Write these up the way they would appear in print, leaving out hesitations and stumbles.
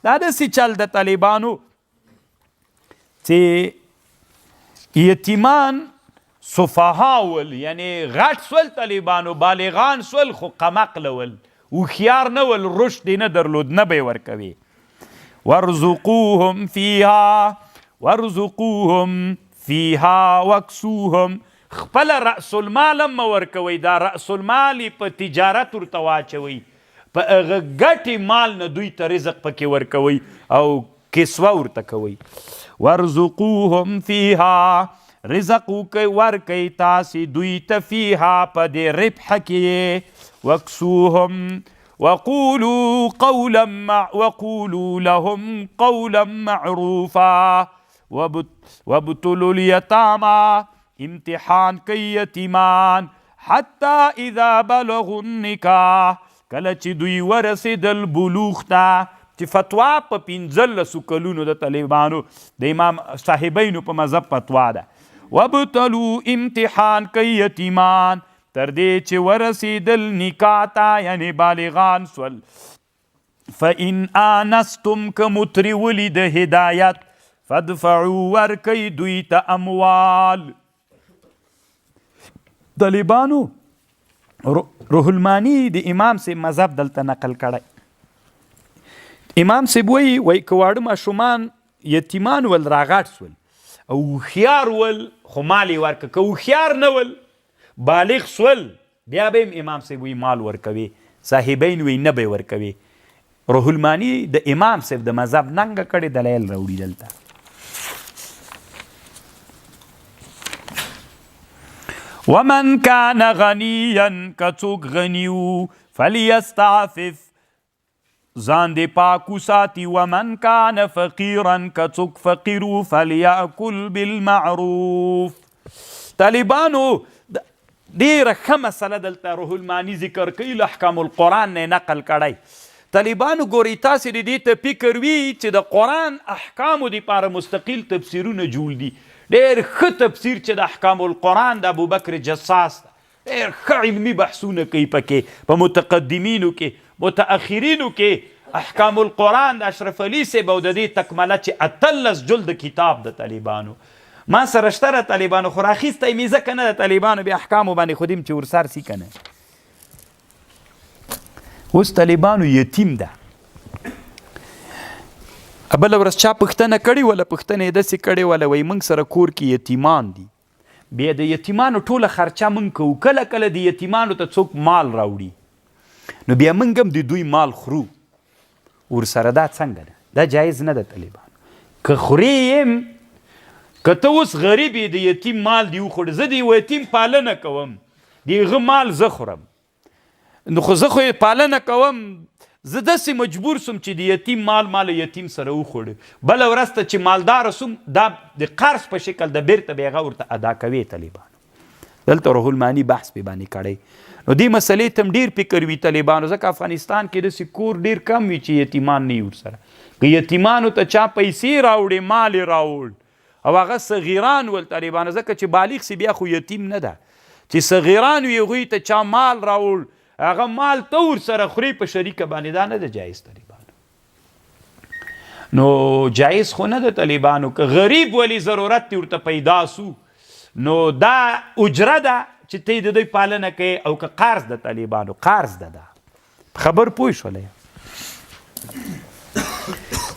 دا داسې چل د طالبانو چې یتیمان صفحا ول، یعنی غټ سول طالبانو، بالغان سول خو قمقله ول، هوښیار نه ول، رشد یې نه درلود، نه به یې ورکوي. وارزقوهم فیها واکسوهم، خپله رأس المال هم مه ورکوئ، دا رأس المال په تجارت ورته واچوئ، په هغه ګټې مال نه دوی ته رزق پکې ورکوئ او کسوه ورته کوئ. وارزقوهم فیها، رزق ورکئ تاسې دوی ته فیها په دې ربح کې. وکسوهم وقولوا لهم قولا معروفا. وابتلوا الیتاما، امتحان کوي یتیمان، حتی اذا بلغوا النکاح، کله چې دوی ورسېدل بلوغ ته، چې فتوا په 15 کلونو د طالبانو د امام صاحبینو په مذهب فتوا ده. وابتلوا، امتحان کوي یتیمان تر دې چې ورسېدل نکاح ته، یعنی بالغان سول. فإن آنستم، که متریولي د هدایت، فادفعوا، ورکئ دوی ته اموال. طالبانو روح المانی د امام صاحب مذهب دلته نقل کړی. امام صاحب وایي که واړه ماشومان یتیمان ول راغټ سول او هوښیار ول خو مال یې ورکه، که هوښیار نه ول بالغ سول بیا به امام صاحب وایي مال ورکوي، صاحبین وایي نه به یې ورکوي. روح المانی د امام صاحب د مذهب ننګه کړې دلایل راوړي دلته. ومن کان غنیا، که څوک غني و، فلیستعفف، ځان دې پاک وساتي. ومن کان فقیرا، که څوک فقیر و، فلیأکل بالمعروف. طالبانو ډېره ښه مسله دلته روح المانی ذکر کوي، له احکام القرآن نه نقل کړی. طالبانو ګورئ، تاسې د دې ته فکر وي چې د قرآن احکامو دپاره مستقل تفسیرونه جوړ دي. ډېر ښه تفسیر چې د احکام القرآن د ابوبکر جساس ده، ډېر ښه علمي بحثونه کوي پکې، په متقدمینو کې متأخرینو کې. احکام القرآن د اشرف علي صاحب او د دې تکمله چې 18 جلد کتاب د طالبانو ما سره شته. د طالبانو خو راخیستی مې ځکه نه د طالبانو بیا احکامو باندې خو دیم چې ورسر سي که نه. اوس طالبانو یتیم ده. بله ورځ چا پوښتنه کړې وله، پوښتنه یې داسې کړې وله، وایي موږ سره کور کې یتیمان دي، بیا د یتیمانو ټوله خرچه موږ کوو، کله کله د یتیمانو ته څوک مال راوړي نو بیا موږ هم د دوی مال خورو ورسره. دا څنګه ده؟ دا جایز نه ده طالبانو. که خورې یم، که ته اوس غریب یې، د یتیم مال دې وخوړه، زه د یتیم پالنه کوم، د هغه مال زه خورم، نو خو زه خو یې پالنه کوم، زه داسې مجبور سم چې د یتیم مال یتیم سره وخوړه. بله ورځ ته چې مالدار سم، دا د قرض په شکل د بیرته به هغه ورته ادا کوي. طالبانو دلته روح المانی بحث پې باندې کړی. نو دې مسلې ته هم ډېر فکر وي طالبانو، ځکه افغانستان کې داسې کور ډېر کم وي چې یتیمان نه وي ورسره. که یتیمانو ته چا پیسې راوړې، مال یې راوړ او هغه صغیران ول طالبانو، ځکه چې بالغ سي بیا خو یتیم نه ده، چې صغیران وي هغوی ته چا مال راوړ، هغه مال ته ورسره خوري په شریکه باندې، دا نه ده جایز طالبانو. نو جایز خو نه ده طالبانو. که غریب ولی ضرورت دی ورته پیدا سو، نو دا اجره ده چې ته د دوی پالنه کوي. او که قرض ده طالبانو، قرض ده، دا خبر پوه شولی.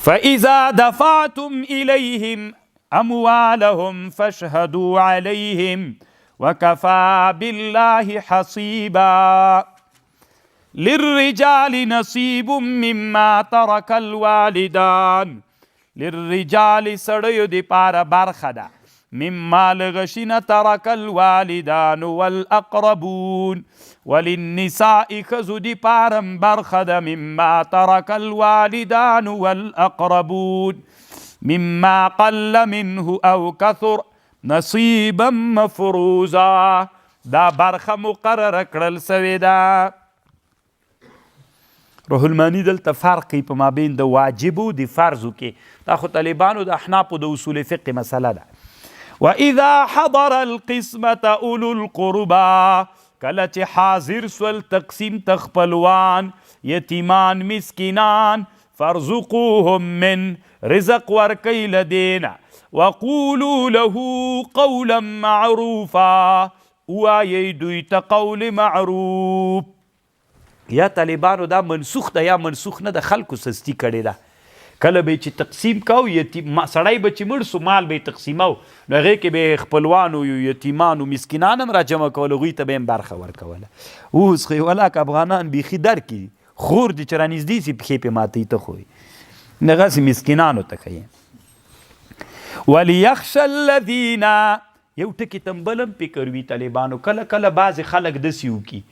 فاذا دفعتم الیهم اموالهم فاشهدوا علیهم وکفى بالله حصیبا. للرجال نصیب مما ترک الوالدان، للرجال سړیو دپاره برخه ده، مما لغشینه ترک الوالدان والاقربون، وللنساء ښځو دپاره برخه ده، مما ترک الوالدان والاقربون، مما قل منه او کثر نصیبا مفروضا. دا برخه مقرره کړل سوې ده. روح المانی دلته فرق کوي په مابین د واجبو د فرضو کې. دا خو طالبانو د احنافو د اصول فقه مسله ده. واذا حضر القسمة اولو القربا، کله چې حاضر سول تقسیم تخپلوان، یتیمان مسکینان، فارزقوهم من رزق ورکی لدینا وقولوا له قولا معروفا وایي دوی ته قول معروف. یا طالبانو دا منسوخ ده یا منسوخ نه ده، خلکو سستی کړې ده. کله به چې تقسیم کو سړی به چې مړ سو مال به یې تقسیمو نو هغې کې به یې خپلوانو یتیمانو مسکینان هم را جمع کول، هغوی ته به هم برخه ورکوله. اوس خو ولاک افغانان بیخي درکړي، خور دې چې رانږدې سي پښې پې ماتوي ته خو یې دغسې مسکینانو ته ښیي. ولیخش الذین یو ټکي تنبل هم فکر وي طالبانو. کله کله بعضې خلک داسې وکړي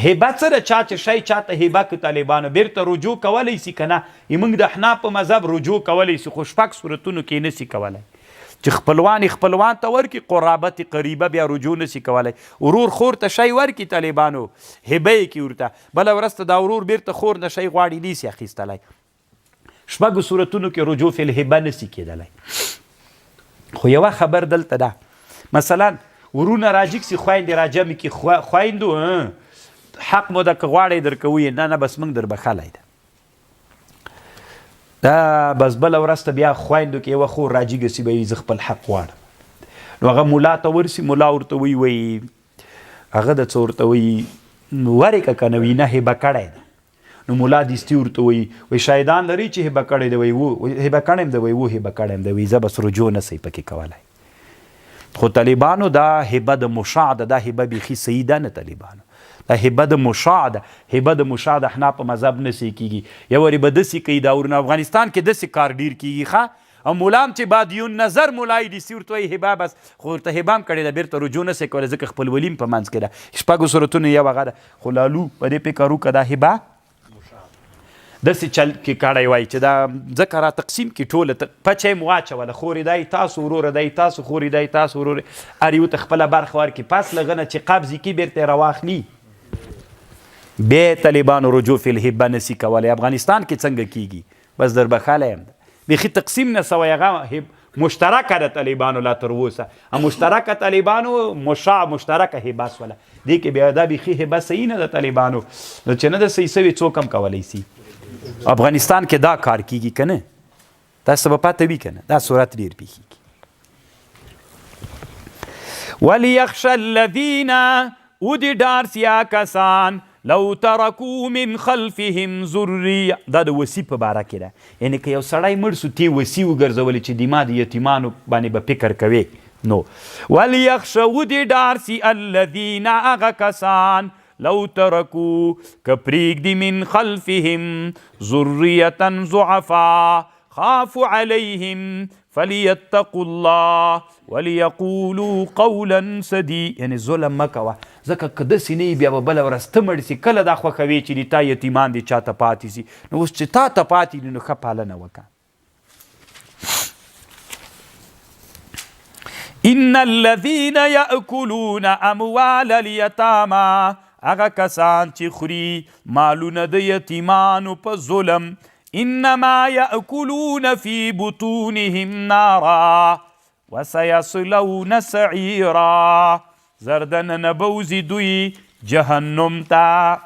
هبه څه ده، چا چې شی چاته هبه که طالبانو بیرته رجوع کولی سي که نه. موږ د احناف په مذهب رجوع کولی سي، خو شپږ صورتونو کې نسي کولی چې خپلوان خپلوان ته ورکړي، قرابت قریبه بیا رجوع نسي کولی. ورور خور ته شی ورکړي طالبانو هبه یې کړي ورته، بله ورځ ته دا ورور بیرته خور نه شی غواړي نسي اخیستلی. شپږو صورتونو کې رجوع فی الهبه نسي کېدلی. خو یوه خبر دلته ده، مثلا ورونه راجګ سي خویندې راجمع کړي، خویندو حق مو ده که غواړئ درکوي، نه نه بس موږ در بخلی ده. دا بس بله ورځ ته بیا خویندو کې یوه خور راجګه سي به زه خپل حق غواړم، نو هغه ملا ته ورسي، ملا ورته وایي هغه د څه ورته وایي ورې که که نه وي نه هبه کړی ده. نو ملا دستي ورته وایي شاهدان لري چې هبه کړی دی؟ وایي هبه کړی یم دی. وایي هبه کړی یم دی. وایي زه بس رجوع نه صحیح پکې کولی. خو طالبانو دا هبه د مشاع ده، دا هبه بیخي صحیح ده نه طالبانو. دا هبه د مشاع ده، هبه د مشاع د احناف په مذهب نسي کېږي. یو وارې به داسې کوي دا ورونه افغانستان کې داسې کار ډېر کېږي ښه، او ملا هم چې بادیون نظر ملا یې نیسي ورته وایي هبه بس، خو ورته هبه هم کړې ده بیرته رجوع نسي کولی ځکه خپلولي هم په منځ کې ده. شپږو صورتونو یو هغه ده. خو لالو په دې فکر وکړه دا هبه داسې چل کې کړی وای چې دا ځکه را تقسیم کې ټوله پچه یې مو واچوله، خورې دی تاسو وروره دی تاسو، خورې دی تاسو وروره، هر یو ته خپله برخه ورکړي. پس له هغه نه چې قبض یې کړي بیرته یې راواخلي، بیا طالبانو رجوع فی الهبه نسي کولی. افغانستان کې څنګه کیږي بس در بخلی یم بیخي تقسیم نه سوی، هغه مشترکه ده طالبانو لا تر اوسه، مشترکه طالبانو مشاع مشترکه هبه سوله. دې کې بیا دا بیخي هبه صحیح نه ده طالبانو، نو چې نه ده صحیح سوي څوک هم کولی سي. افغانستان کې دا کار کیږي که نه؟ تاسو به پته وي که نه؟ دا صورت ډېر پیښیږي. ولیخش الذین ودي ډار سیا کسان لو ترکو من خلفهم ذریه، دا د وصي په باره کې ده. یعنې که یو سړی مړ سو تی وصي وګرځولې چې دما د یتیمانو باندې به فکر کوې نو. ولیخش ودي ډار سی الذین هغه کسان لو ترکو که پرېږدي من خلفهم ذریة ضعفا خافوا علیهم فلیتقوا الله وليقولوا قولا سديدا. یعنې ظلم مه کوه، ځکه که داسې نه وي بیا به بله ورځ ته مړ سي. کله دا خوښوې چې د تا یتیمان دي چا ته پاتې سي، نو اوس چې تا ته پاتې دي نو ښه پالنه وکړه. ان الذين يأكلون اموال اليتامى، هغه کسان چې خوري مالونه د یتیمانو په ظلم، انما يأكلون في بطونهم نارا وسيصلون سعيرا، زردن نبوزي دوی جهنم تا.